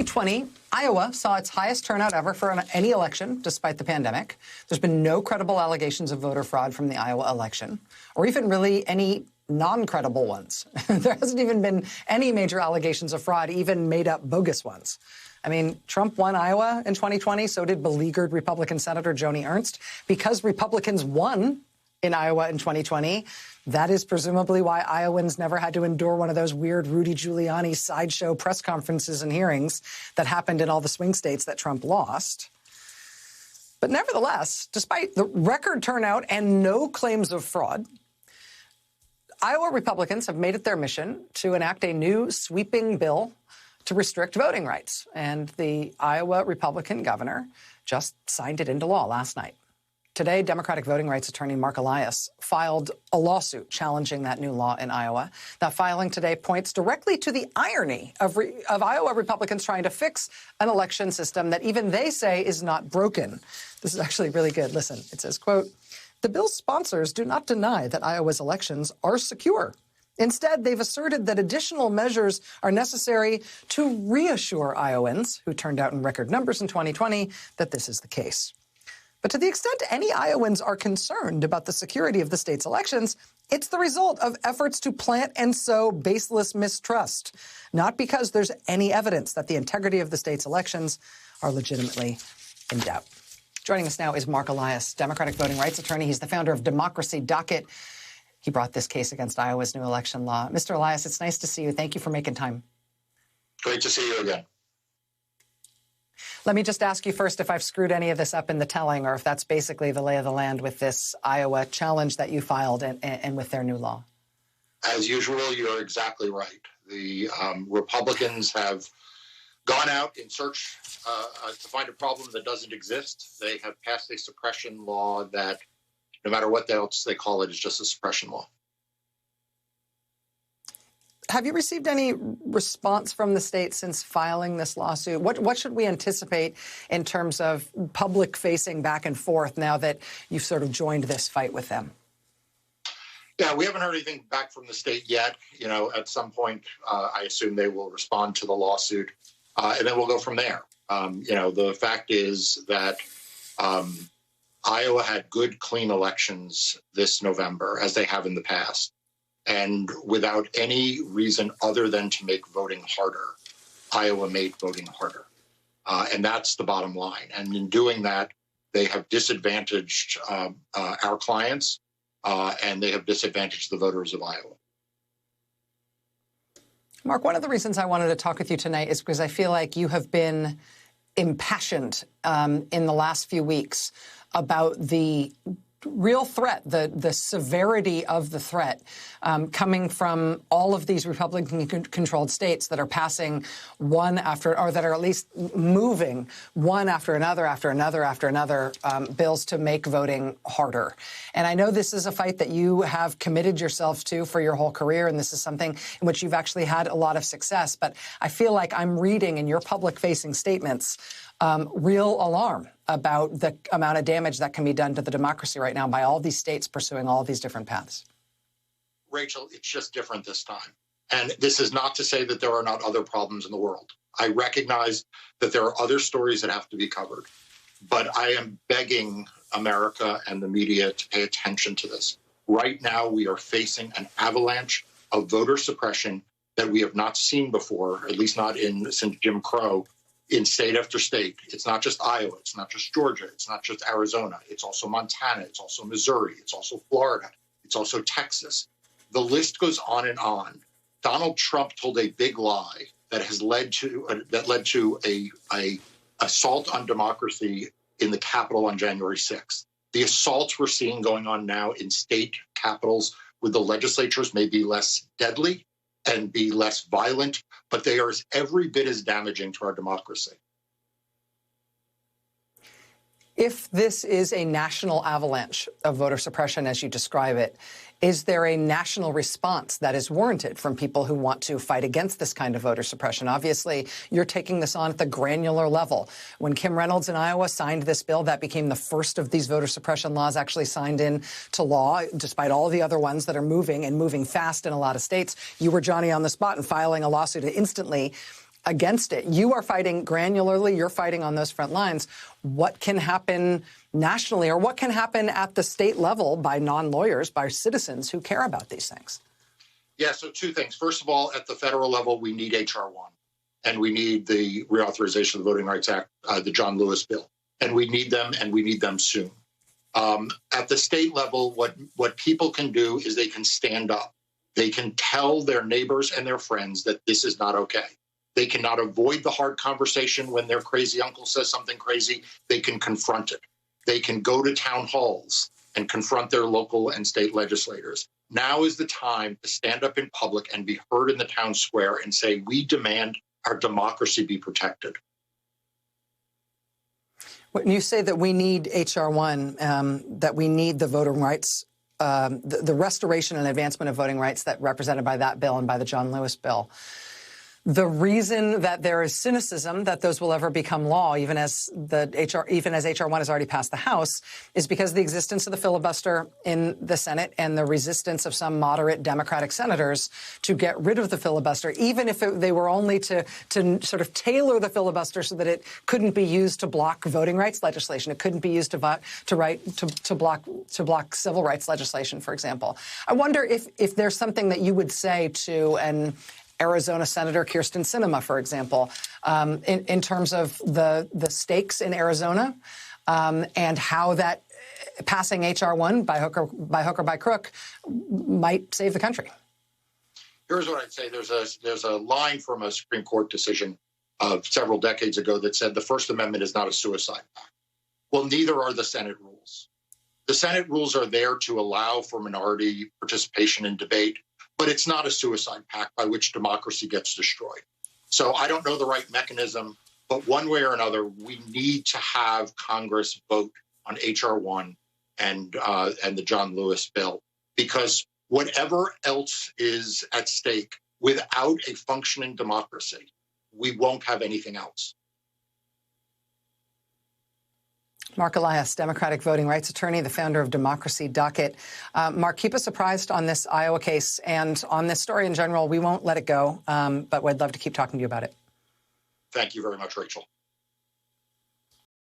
2020, Iowa saw its highest turnout ever for any election, despite the pandemic. There's been no credible allegations of voter fraud from the Iowa election, or even really any non-credible ones. There hasn't even been any major allegations of fraud, even made-up bogus ones. I mean, Trump won Iowa in 2020, so did beleaguered Republican Senator Joni Ernst. Because Republicans won in Iowa in 2020, that is presumably why Iowans never had to endure one of those weird Rudy Giuliani sideshow press conferences and hearings that happened in all the swing states that Trump lost. But nevertheless, despite the record turnout and no claims of fraud, Iowa Republicans have made it their mission to enact a new sweeping bill to restrict voting rights. And the Iowa Republican governor just signed it into law last night. Today, Democratic voting rights attorney Mark Elias filed a lawsuit challenging that new law in Iowa. That filing today points directly to the irony of Iowa Republicans trying to fix an election system that even they say is not broken. This is actually really good. Listen, it says, quote, "The bill's sponsors do not deny that Iowa's elections are secure. Instead, they've asserted that additional measures are necessary to reassure Iowans, who turned out in record numbers in 2020, that this is the case. But to the extent any Iowans are concerned about the security of the state's elections, it's the result of efforts to plant and sow baseless mistrust, not because there's any evidence that the integrity of the state's elections are legitimately in doubt." Joining us now is Mark Elias, Democratic voting rights attorney. He's the founder of Democracy Docket. He brought this case against Iowa's new election law. Mr. Elias, it's nice to see you. Thank you for making time. Great to see you again. Let me just ask you first if I've screwed any of this up in the telling, or if that's basically the lay of the land with this Iowa challenge that you filed and with their new law. As usual, you're exactly right. The Republicans have gone out in search to find a problem that doesn't exist. They have passed a suppression law that, no matter what else they call it, is just a suppression law. Have you received any response from the state since filing this lawsuit? What should we anticipate in terms of public-facing back and forth now that you've sort of joined this fight with them? Yeah, we haven't heard anything back from the state yet. You know, at some point, I assume they will respond to the lawsuit, and then we'll go from there. You know, the fact is that Iowa had good, clean elections this November, as they have in the past. And without any reason other than to make voting harder, Iowa made voting harder. And that's the bottom line. And in doing that, they have disadvantaged our clients, and they have disadvantaged the voters of Iowa. Mark, one of the reasons I wanted to talk with you tonight is because I feel like you have been impassioned in the last few weeks about the real threat, the severity of the threat coming from all of these Republican-controlled states that are passing one after, or that are at least moving one after another bills to make voting harder. And I know this is a fight that you have committed yourself to for your whole career, and this is something in which you've actually had a lot of success. But I feel like I'm reading in your public-facing statements real alarm about the amount of damage that can be done to the democracy right now by all these states pursuing all these different paths. Rachel, it's just different this time. And this is not to say that there are not other problems in the world. I recognize that there are other stories that have to be covered. But I am begging America and the media to pay attention to this. Right now, we are facing an avalanche of voter suppression that we have not seen before, at least not since Jim Crow, in state after state. It's not just Iowa. It's not just Georgia. It's not just Arizona. It's also Montana. It's also Missouri. It's also Florida. It's also Texas. The list goes on and on. Donald Trump told a big lie that has led to a assault on democracy in the Capitol on January 6th. The assaults we're seeing going on now in state capitals with the legislatures may be less deadly and be less violent, but they are every bit as damaging to our democracy. If this is a national avalanche of voter suppression, as you describe it, is there a national response that is warranted from people who want to fight against this kind of voter suppression? Obviously, you're taking this on at the granular level. When Kim Reynolds in Iowa signed this bill, that became the first of these voter suppression laws actually signed into law, despite all the other ones that are moving and moving fast in a lot of states. You were Johnny on the spot and filing a lawsuit instantly. against it. You are fighting granularly. You're fighting on those front lines. What can happen nationally, or what can happen at the state level by non-lawyers, by citizens who care about these things? Yeah, so two things. First of all, at the federal level, we need H.R. 1, and we need the reauthorization of the Voting Rights Act, the John Lewis bill. And we need them, and we need them soon. At the state level, what people can do is they can stand up. They can tell their neighbors and their friends that this is not okay. They cannot avoid the hard conversation when their crazy uncle says something crazy. They can confront it. They can go to town halls and confront their local and state legislators. Now is the time to stand up in public and be heard in the town square and say, we demand our democracy be protected. When you say that we need H.R. 1, that we need the voting rights, the restoration and advancement of voting rights that represented by that bill and by the John Lewis bill, the reason that there is cynicism that those will ever become law, even as H.R. 1 has already passed the House, is because of the existence of the filibuster in the Senate and the resistance of some moderate Democratic senators to get rid of the filibuster, even if they were only to sort of tailor the filibuster so that it couldn't be used to block voting rights legislation. It couldn't be used to block civil rights legislation, for example. I wonder if there's something that you would say to an Arizona Senator Kyrsten Sinema, for example, in terms of the stakes in Arizona and how that passing H.R. 1 by hook or by crook might save the country. Here's what I'd say. There's a line from a Supreme Court decision of several decades ago that said the First Amendment is not a suicide pact. Well, neither are the Senate rules. The Senate rules are there to allow for minority participation in debate, but it's not a suicide pact by which democracy gets destroyed. So I don't know the right mechanism, but one way or another, we need to have Congress vote on H.R. 1 and the John Lewis bill, because whatever else is at stake, without a functioning democracy, we won't have anything else. Mark Elias, Democratic voting rights attorney, the founder of Democracy Docket. Mark, keep us apprised on this Iowa case and on this story in general. We won't let it go, but we'd love to keep talking to you about it. Thank you very much, Rachel.